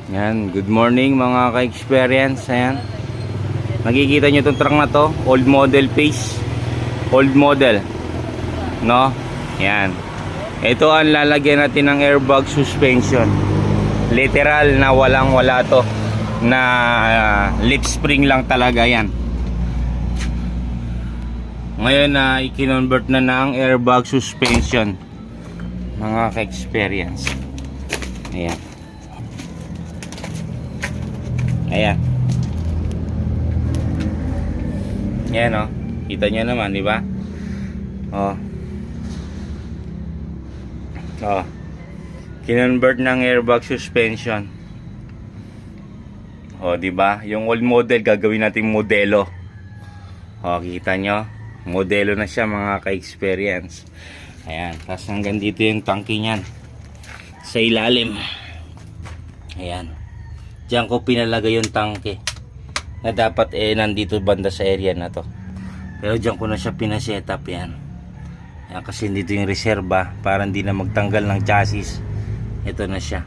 Yan, good morning mga ka-experience. Ayan. Nakikita nyo itong truck na to, old model pace. Old model. No? Yan. Ito ang lalagyan natin ng airbag suspension. Literal na walang wala to. Na lip spring lang talaga yan. Ngayon na i-convert na ng airbag suspension. Mga ka-experience. Ayan. Ayan. Ayan o. Kita nyo naman, di ba? O. O. Kinonvert ng airbag suspension. O, di ba? Yung old model, gagawin natin modelo. O, kita nyo? Modelo na siya, mga ka-experience. Ayan. Tapos hanggang dito yung tangke niyan. Sa ilalim. Ayan. Diyan ko pinalagay yung tangke na dapat nandito banda sa area na to, pero diyan ko na siya pinaset-up. Yan. Yan, kasi dito yung reserba para hindi na magtanggal ng chassis. Ito na siya,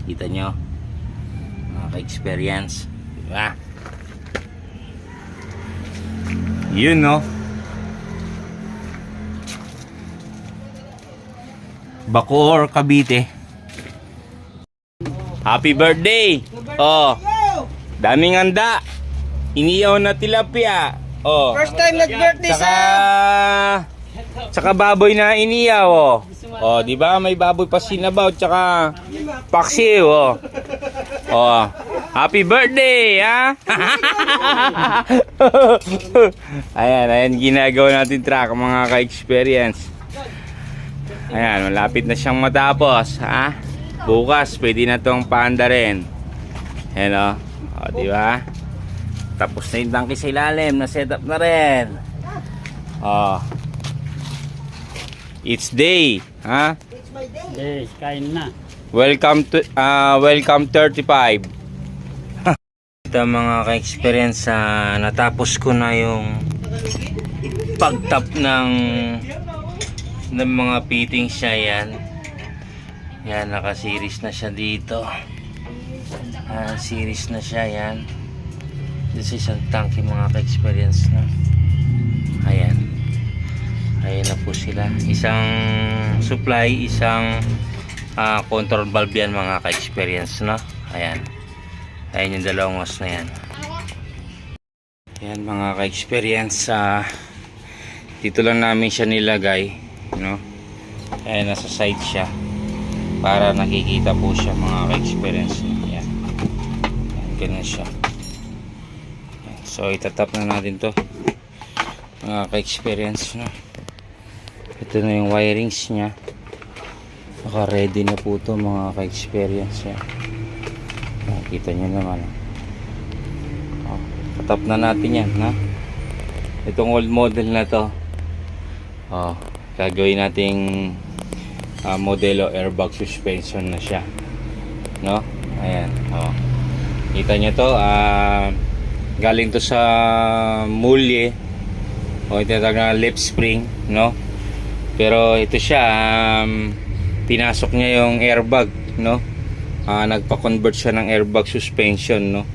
kita nyo mga ka-experience, diba? Yun, no? Bacoor, Cavite. Happy birthday! Oh, daming handa. Iniyaw na tilapia. Oh, First time nag-birthday Tsaka baboy na iniyaw. Oh, oh, di ba? May baboy pa sinabaw tsaka paksiw. Oh, oh, happy birthday, ha? Ayan, ayan ginagawa natin track, mga ka-experience. Ayan, malapit na siyang matapos, ha? Bukas, pwede na itong paanda rin. Ayan o. O, diba? Tapos na yung tangke sa ilalim. Na-setup na rin. O. It's day. Ha? It's my day. Eh, kain na. Welcome 35. Ito mga ka-experience, natapos ko na yung pag-tap ng mga fittings siya. Yan. Yan, naka-series na siya dito. Series na siya, yan. This is ang tangke, mga ka-experience na. Ayan. Ayan na po sila. Isang supply, isang control valve yan, mga ka-experience, no? Ayan. Ayan yung dalawang hose na yan. Ayan, mga ka-experience. Dito lang namin siya nilagay, no? Ayan, nasa side siya. Para nakikita po siya, mga ka-experience. Yan. Yan, ganun siya. Yan. So itatap na natin to, mga ka-experience, no? Ito na yung wirings nya. Naka ready na po to, mga ka-experience. Yan. Nakikita nyo naman. Tatap na natin yan, ha? Itong old model na to, gagawin nating modelo airbag suspension na siya, no? Ayan, kita nyo to, galing to sa mulye, tinatawag na lip spring, no? Pero ito siya, pinasok niya yung airbag, no? Nagpa-convert siya ng airbag suspension, no?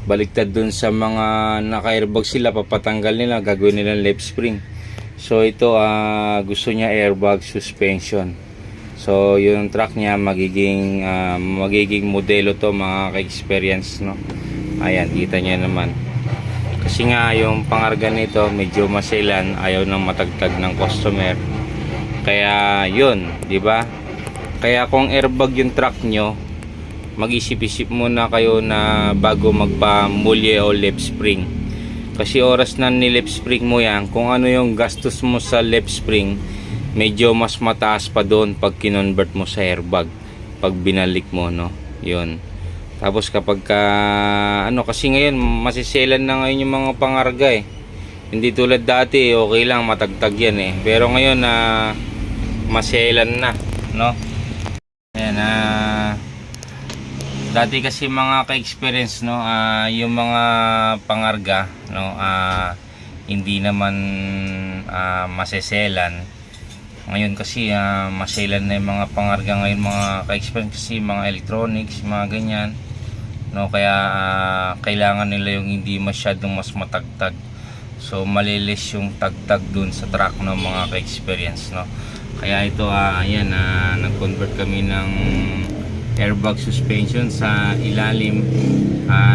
Baliktad dun sa mga naka-airbag sila, papatanggal nila, gagawin nila lip spring. So ito, gusto niya airbag suspension. So yung truck niya magiging modelo to, mga ka-experience, no? Ayan, kita niya naman. Kasi nga yung pangarga nito medyo maselan, ayaw nang matagtag ng customer. Kaya yun, di ba? Kaya kung airbag yung truck nyo, mag-isip-isip muna kayo na bago magpa-mulye o lip spring. Kasi oras na ni lip spring mo yan, kung ano yung gastos mo sa lip spring, medyo mas mataas pa doon pag kinonvert mo sa airbag, pag binalik mo, no? Yun. Tapos kapag kasi ngayon masiselan na ngayon yung mga pangarga, hindi tulad dati, okay lang matagtag yan, pero ngayon maselan na, no? Ayan, dati kasi, mga ka-experience, no, yung mga pangarga, no, hindi naman maseselan. Ngayon kasi maselan na yung mga pangarga ngayon mga ka-experience, kasi mga electronics, mga ganyan, no? Kaya kailangan nila yung hindi masyadong mas matagtag, so malilis yung tagtag dun sa truck ng mga ka-experience, no? Kaya ito ayan, nag-convert kami ng airbag suspension sa ilalim.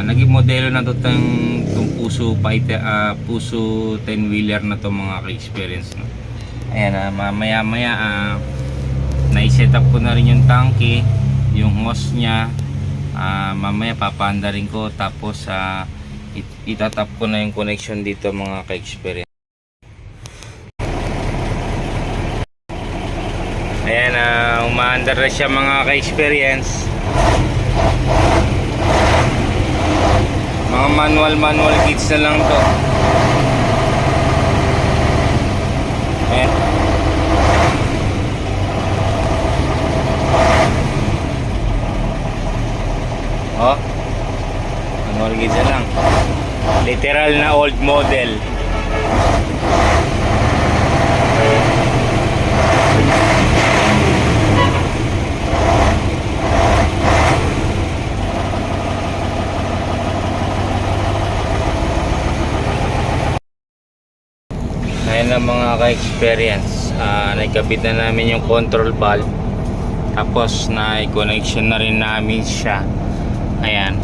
Naging modelo na to itong Puso 10 wheeler na to mga ka-experience, no? Ayan, mamaya nai-set up ko na rin yung tanke, yung hose nya. Mamaya papanda rin ko, tapos itatap ko na yung connection dito mga ka-experience. Ayan, umaandar na siya mga ka-experience. Mga manual kits na lang to. Ayan. Oh, manual kits na lang. Literal na old model. Ayan na mga ka-experience, naikabit na namin yung control valve, tapos na-connection na rin namin siya. Ayan,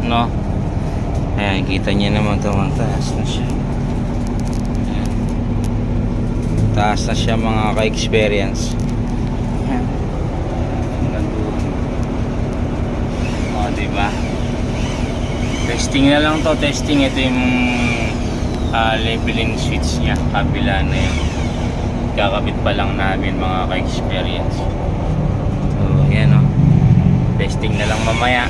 no? Ayan, kita niyo naman ito, taas na siya. Ayan. Taas na siya mga ka-experience. Ayan. O, diba? Testing na lang to, testing. Ito yung leveling switch nya, kabila na yun. Kakabit pa lang namin mga ka-experience. So yan o, testing na lang mamaya.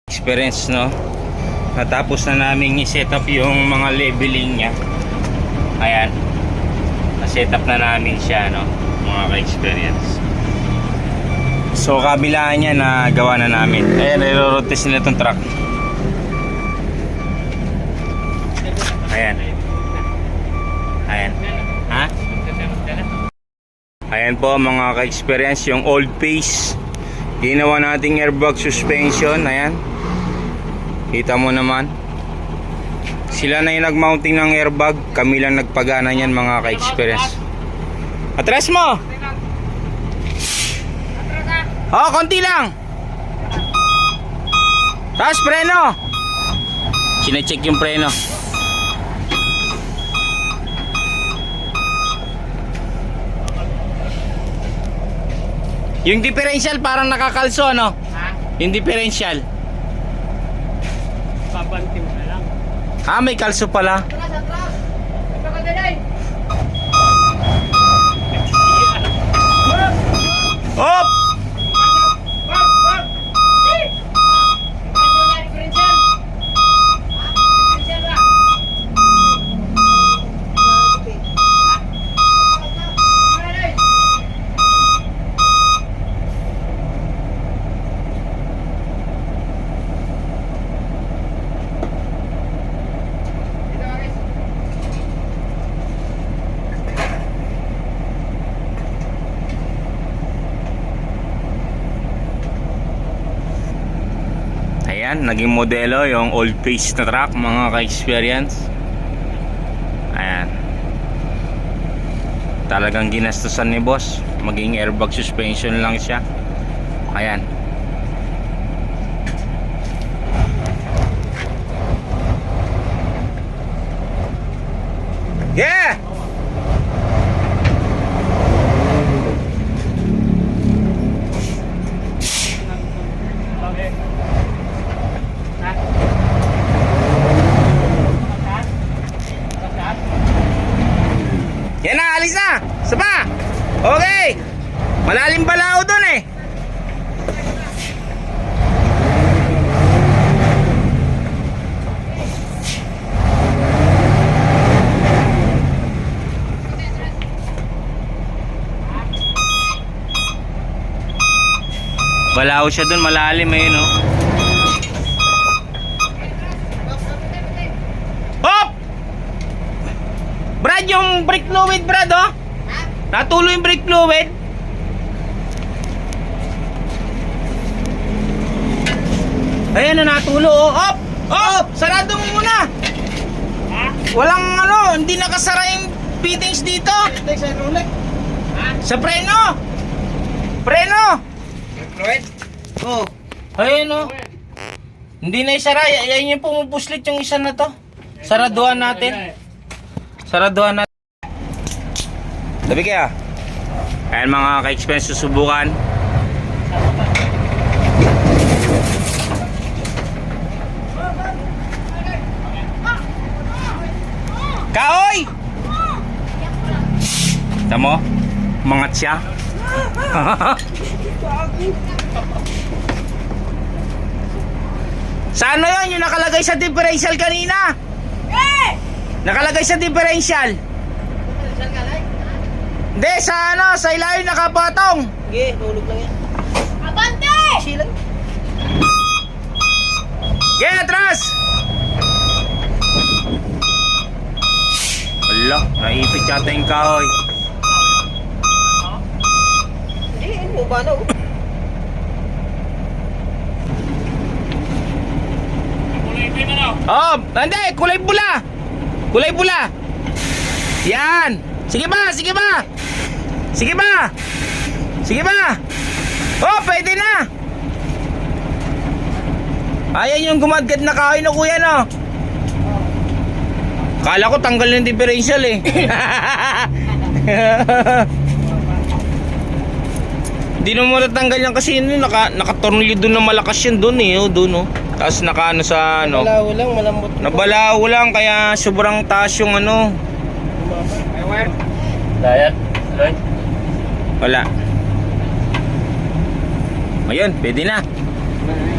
Experience, no? Natapos na namin i-set up yung mga leveling nya. Ayan, na-set up na namin siya, no, mga ka-experience. So kabilaan niya na gawa na namin. Ayan, nilorotes nila itong truck. Ayan. Ayan. Ha? Ayan po mga ka-experience, yung old pace. Ginawa nating airbag suspension. Ayan. Kita mo naman. Sila na yung nag-mounting ng airbag. Kami lang nagpagana niyan mga ka-experience. Atras mo! Oh, konti lang. Tapos preno. Sine-check yung preno. Yung differential parang nakakalso, no? Ha? Yung differential. Papanti mo na lang. May kalso pala. Atras. Hop! Ayan, naging modelo yung old pace na truck mga ka-experience. Ayan, talagang ginastusan ni boss, maging airbag suspension lang siya. Ayan. Yeah! Yan na, alis na. Sapa. Okay. Malalim pala ako dun eh. Balaw siya dun, malalim eh, no? Oh! Brad, yung brake fluid, Brad, oh. Natulo yung brake fluid. Ayan na, natulo, oh. Op! Op! Sarado mo muna. Walang hindi nakasara yung fittings dito. Sa preno. Preno. Fluid? Oo. Ayan, oh. Hindi na isara. Yan yung pumupuslit yung isa na to. Saraduhan natin. Saraduhan natin. Tabi kaya. Ayan mga ka-expense, susubukan. Kaoy! Tamo? Mangat siya. Sa ano yun? Yung nakalagay sa differential kanina? Nakalagay sa differential. Hindi, sa ano? Sa ilalim nakapatong. Sige, tulog lang yan. Abante! Silang. Okay, atras! Wala, naipit yata yung kahoy. Hindi, ano ba na? Oh, hindi, kulay pula. Kulay pula. Yan. Sige ba, sige ba. Sige ba. Sige ba. Oh, pwede na. Ayan yung gumadgad na kahoy na kuya, no. Kala ko tanggal ng differential eh. Hindi mo matatanggal yan kasi nakatornilyo doon na malakas yan doon eh. Oh, doon oh. Tapos nakaano sa ano. Nabalaw lang, malambot. Nabalaw lang kaya sobrang taas yung ano. Dayat, Lloyd. Wala. Ayun, pwede na.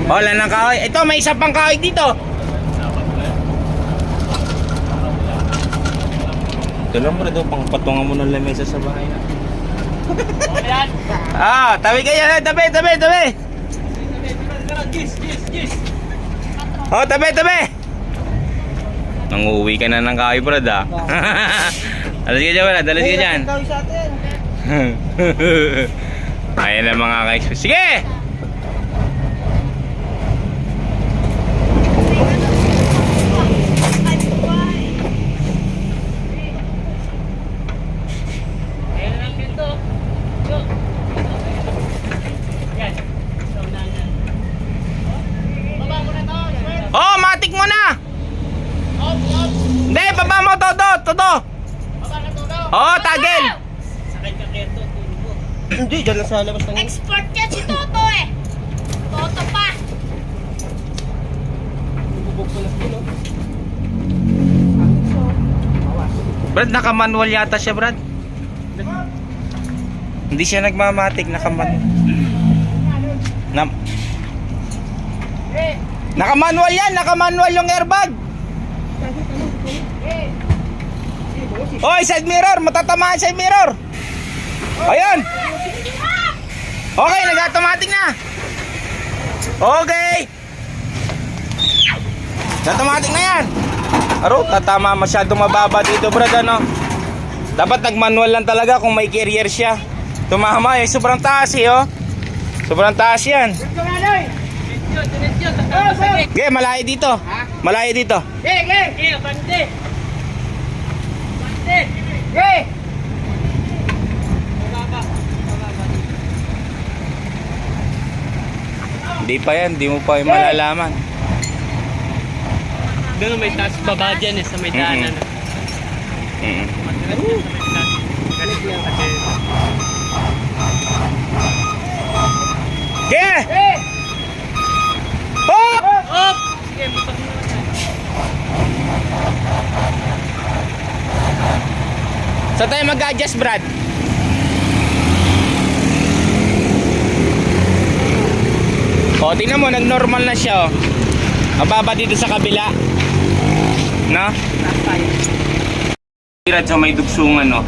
Wala nang kahoy. Ito, may isa pang kahoy dito. Ito lang bro, pang patungan mo ng lamesa sa bahay na. Tabi kayo, tabi. Oh, tabi. Nanguwi ka na ng kahoy, bro, da. Alas ka dyan, Brad. Alas ka dyan. Tawag sa atin. Ayan na mga ka-expert. Sige! Oh, matik mo na! Hindi, baba mo, Toto! Oh, tagel! Hindi, dyan lang sa labas ng... Export yan si Toto eh. Toto pa. Bubog ko lang yun, Brad, naka-manual yata siya, Brad. Hindi siya nagmamatik, naka-manual. Naka-manual yan, naka-manual yung airbag. Oy, side mirror, matatamaan side mirror. Ayun. Okay, nag-automatic na. Okay. Automatic na yan. Aro, tatama masyado mababa dito, Brad, ano. Dapat nag-manual lang talaga kung may carrier siya. Tumama eh, sobrang taas eh, oh. Sobrang taas yan. Okay, malayo dito. Malayo dito. Bante. Hindi pa yan, hindi mo pa yung malalaman. Doon may taas baba dyan eh, sa may daanan. Okay! Hop! Op! Sige, butas mo naman yan. Saan tayo mag-adjust, Brad? O, tingnan mo, nag-normal na siya, oh. Mababa dito sa kabila. No? Brad, so may dugsungan, no?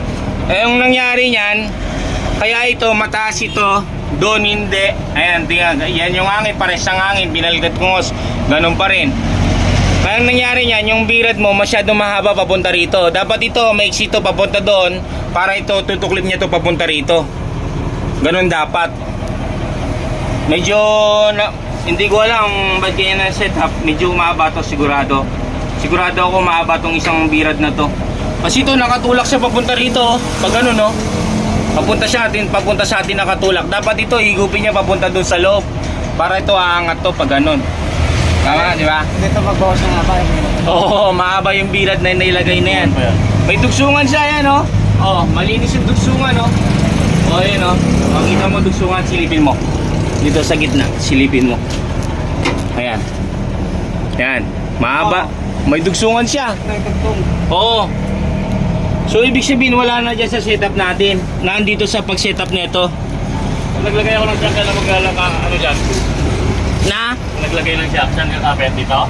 Eh, yung nangyari niyan, kaya ito, mataas ito, doon hindi. Ayan, tingnan, yan yung hangin, pares ang hangin, binalikat ko ngos, ganun pa rin. Kaya ang nangyari niyan, yung birad mo masyadong mahaba papunta rito. Dapat ito, maiksi ito papunta doon para ito, tutuklip niya ito papunta rito. Ganun dapat. Medyo, hindi ko alam ba't ganyan ang setup. Medyo mahaba to sigurado. Sigurado ako mahaba tong isang birad na to. Kasi ito, nakatulak siya papunta rito. Pag ganun, no? Papunta sa atin nakatulak. Dapat ito, higupin niya papunta doon sa loob. Para ito aangat to pag ganun. Tama, di ba? Dito magbawas ng haba. Oo, mahaba yung birad na nilagay na yan. May dugsungan siya yan, oh. Oh, malinis yung dugsungan, oh. Oh, yan, oh. Makita mo dugsungan, silipin mo. Dito sa gitna, silipin mo. Ayan. Yan, mahaba. May dugsungan siya. Nagtugtong. Oo. So, ibig sabihin, wala na dyan sa setup natin. Nandito sa pag-setup nito. Naglagay ako ng trangka na maglalaka, ano dyan? Na? Naglagay ng shock, saan yung kapit dito?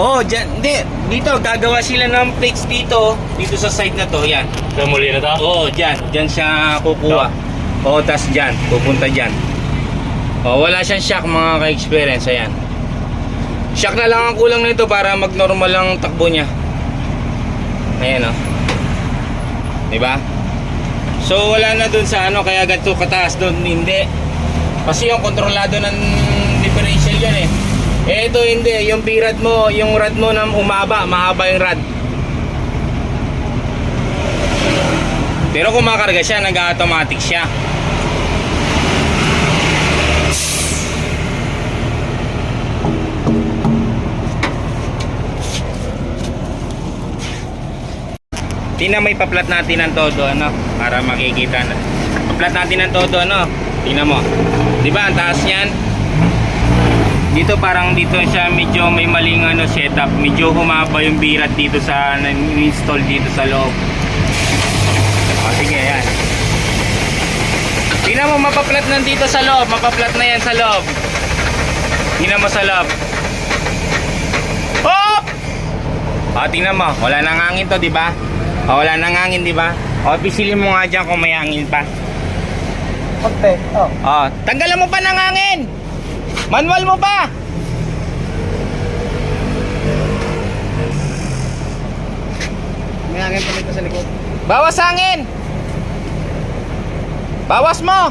Oh, dyan. Hindi. Dito, gagawa sila ng plates dito. Dito sa side na to. Yan. So muli na to? Oo, dyan. Dyan siya kukuha. Oo, tas dyan. Pupunta dyan. Oh, wala siyang shock mga ka-experience. Ayan. Shock na lang ang kulang nito para mag-normal ang takbo niya. Ayan, oh. Diba? So, wala na dun sa ano, kaya ganito kataas dun. Hindi. Kasi yung kontrolado ng differential yan eh. Eh, ito hindi. Yung birad mo, yung rad mo na umaba, mahaba yung rad. Pero kung makarga siya, nag-automatic siya. Tingnan may paplat natin ng todo, ano, para makikita na. Paplat natin ng todo, ano. Tingnan mo. 'Di ba ang taas niyan? Dito parang dito siya medyo may maling ano setup. Medyo humaba yung birat dito sa install dito sa loob. O sige, ayan. Tingnan mo, mapaplat nandito sa loob. Mapaplat na yan sa loob. Tingnan mo sa loob. Hop! O, tingnan mo. Wala nang hangin to, di ba? O, wala nang hangin, di ba? O, pisilin mo nga dyan kung may hangin pa. Pagpe, oh. O, tanggalan mo pa ng hangin. Manual mo pa. May hangin pa dito sa likod. Bawas hangin. Bawas mo.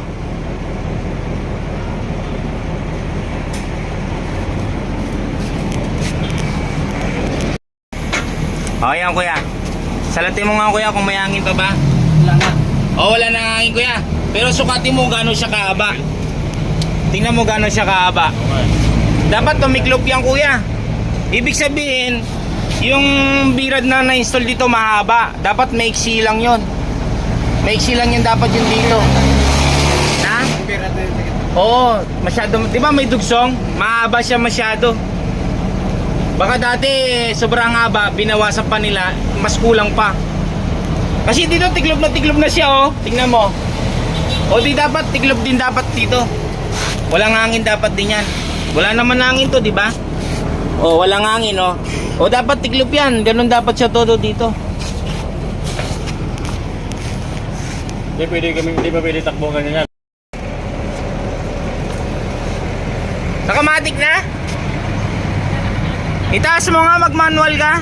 O, yan kuya. Salatin mo nga kuya kung may hangin pa ba. Wala na. O, wala nang hangin kuya. Pero sukatin mo gano'n siya kahaba. Tingnan mo gano'n siya kahaba. Dapat tumiklop yan kuya. Ibig sabihin, yung birad na na-install dito mahaba. Dapat maiksi lang yun. Maiksi lang yun dapat yung dito. Na? Ang birat na yun. Oo, masyado. Di ba may dugsong? Mahaba siya masyado. Baka dati sobrang haba, binawasan pa nila, mas kulang pa. Kasi dito tiklop na siya, oh. Tingnan mo. O di dapat tiklop din dapat dito. Walang hangin dapat din yan. Wala naman hangin to, di ba? O walang hangin, oh. O dapat tiklop yan. Ganun dapat siya todo dito. Hindi pa pwede takbo ganyan. Nakamatic na? Itaas mo nga, mag-manual ka.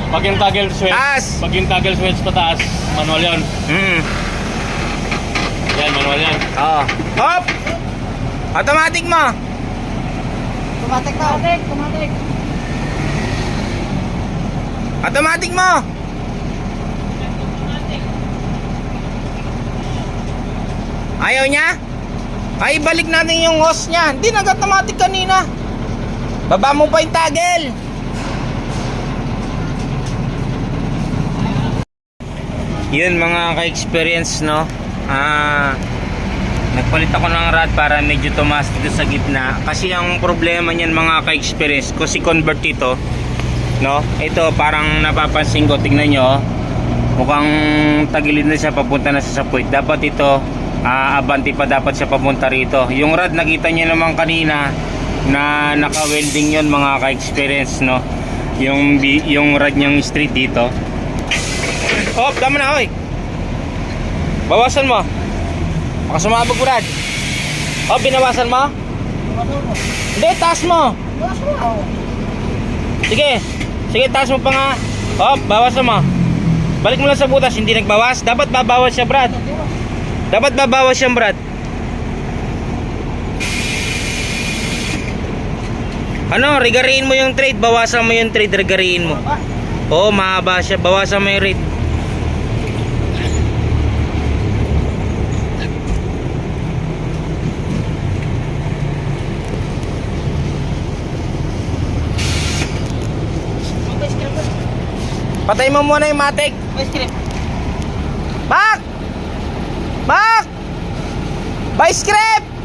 Pag yung toggle switch, Taas. pag yung toggle switch pataas, manual yun. Yan, manual yan. Oo. Hop! Automatic mo. Automatic na. Automatic. Automatic mo. Ayaw niya? Ay, balik natin yung hose niya. Hindi, nag-automatic kanina. Baba mo pa yung toggle. Yun mga ka-experience, no? Nagpalit ako ng rod para medyo tumaas dito sa gitna. Kasi ang problema niyan mga ka-experience, kasi convert ito, no? Ito parang napapansin ko, tignan nyo, mukhang tagilid na siya, papunta na siya sa point. Dapat ito, abanti pa dapat siya papunta rito. Yung rod nakita niyo naman kanina na naka-welding yun mga ka-experience, no? Yung rod niyang straight dito. Oh, tama na, oy. Bawasan mo. Baka sumabog, Brad. Oh, binawasan mo? Hindi, taas mo. Sige. Sige, taas mo pa nga. Hop, bawas mo. Balik mo lang sa butas, hindi nagbawas. Dapat babawas siya, Brad. Dapat babawas siya, Brad. Ano, rigariin mo yung trade. Bawasan mo yung trade, rigariin mo. Oo, mahaba siya. Bawasan mo yung rate. Patay mo muna yung matik. May script. Bak! Bak! By script!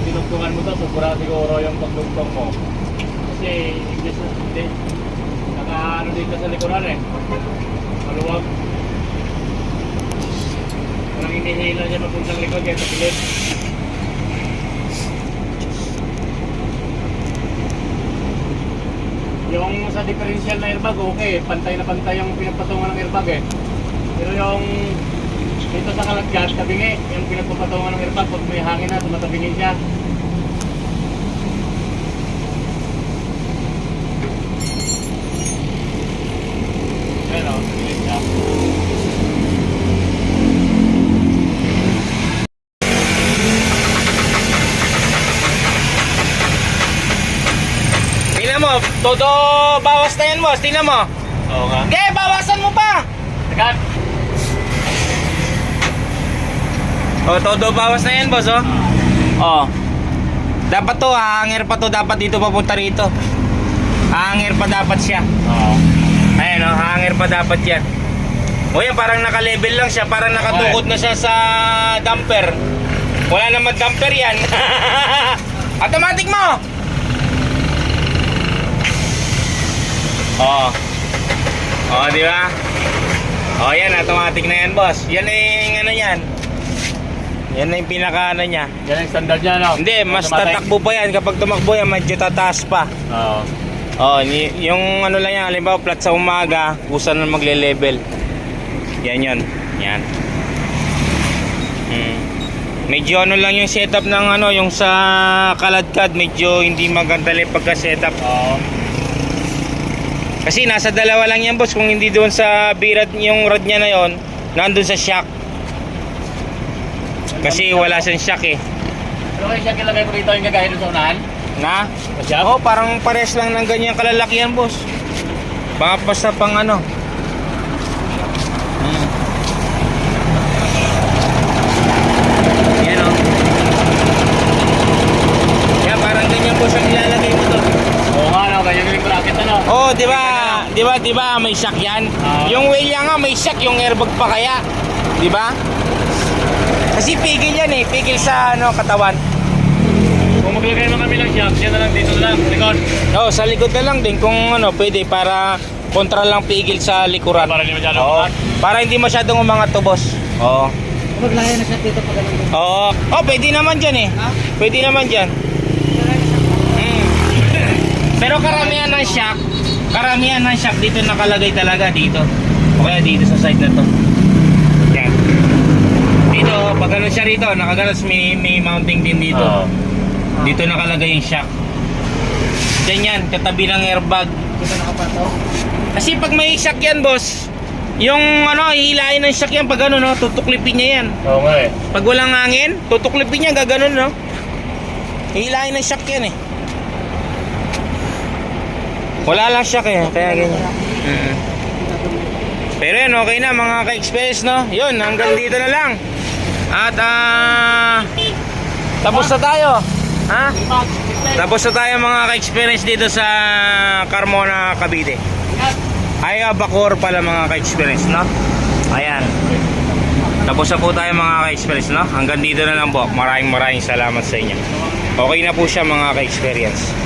Dinugtungan mo to, sobra siguro yung pagdugtong mo. Kasi English na hindi. Naka ano dito sa likuran eh. Maluwag. Parang hinihila niya papuntang likod kaya sa pilit. Yung sa differential na airbag, okay. Pantay na pantay yung pinagpatungan ng airbag eh. Pero yung dito sa kalagyan, tabingi, yung pinagpapatungan ng airbag, pag may hangin na, tumatabingin siya. Pero, tabingin siya. Tingnan mo, todo bawas na yan, boss. Tingnan mo. Oo nga. Okay, bawasan mo pa. Tekan! Oh, todo bawas na yan, boss, oh. Oh. Dapat to, hanger pa to, dapat dito papunta rito. Hanger pa dapat siya. Oo. Ayan, oh, hanger pa dapat yan. O yan, parang naka-level lang siya, parang nakatukod na siya sa damper. Wala naman damper yan. Automatic mo! Oh. Oh, di ba? Oh, yan, automatic na yan, boss. Yan yung ano yan. Yan na yung pinaka ano niya. Yan ang standard niya, no? Hindi, mas Automatic. tatakbo pa yan. Kapag tumakbo yan, medyo tataas pa. Oo. Oh, yung ano lang yan, halimbawa flat sa umaga, kusa na magle-level. Yan yun. Yan. Medyo ano lang yung setup ng ano, yung sa kaladkad, medyo hindi maganda lang pagka-setup. Oo. Kasi nasa dalawa lang yan, boss. Kung hindi doon sa birad, yung rod niya na yon, nandun sa shock. Kasi wala siyang shock eh. Pero kayo siya kilagay ko dito yung gagaya doon sa unahan? Na? Sa shock? Oo, parang pares lang ng ganyan kalalakihan, boss. Baka basta pang ano. Yan o. Yan, parang ganyan, boss, ang ilalagay mo to. Oo nga, no? Ganyan yung bracket, ano? Oh, di ba? Di ba may shock yan? Yung wheel niya nga may shock, yung airbag pa kaya. Di ba? Kasi pigil yan eh, pigil sa ano katawan. Kung maglagay naman kami ng shock, yan na lang, dito na lang, likod. Oh, sa likod na lang din kung ano, pwede para kontra lang pigil sa likuran. Para hindi masyadong Oo. umangat. Para hindi masyadong umangat to, boss. Oo. Maglaya na siya dito pag ganun. Oo. Oh, pwede naman diyan eh. Ha? Pwede naman diyan. Pero karamihan ng shock dito nakalagay talaga dito. O kaya dito sa side na to. Yan. Dito, pag ano siya rito, nakagalas may mounting din dito. Oo. Dito nakalagay yung shock. Diyan yan, katabi ng airbag. Dito nakapataw. Kasi pag may shock yan, boss, yung ano, hihilain ng shock yan pag ano, no, tutuklipin niya yan. Oo nga eh. Pag walang hangin, tutuklipin niya, gaganon, no? Hihilain ng shock yan eh. Wala lang shock eh, kaya ganyan. Pero yun, okay na mga ka-experience, no? Yun, hanggang dito na lang. At tapos na tayo. Ha? Tapos na tayo mga ka-experience dito sa Carmona, Cavite. Ay, Bacoor pala mga ka-experience, no? Ayan. Tapos na po tayo mga ka-experience, no? Hanggang dito na lang po. Maraming salamat sa inyo. Okay na po siya mga ka-experience.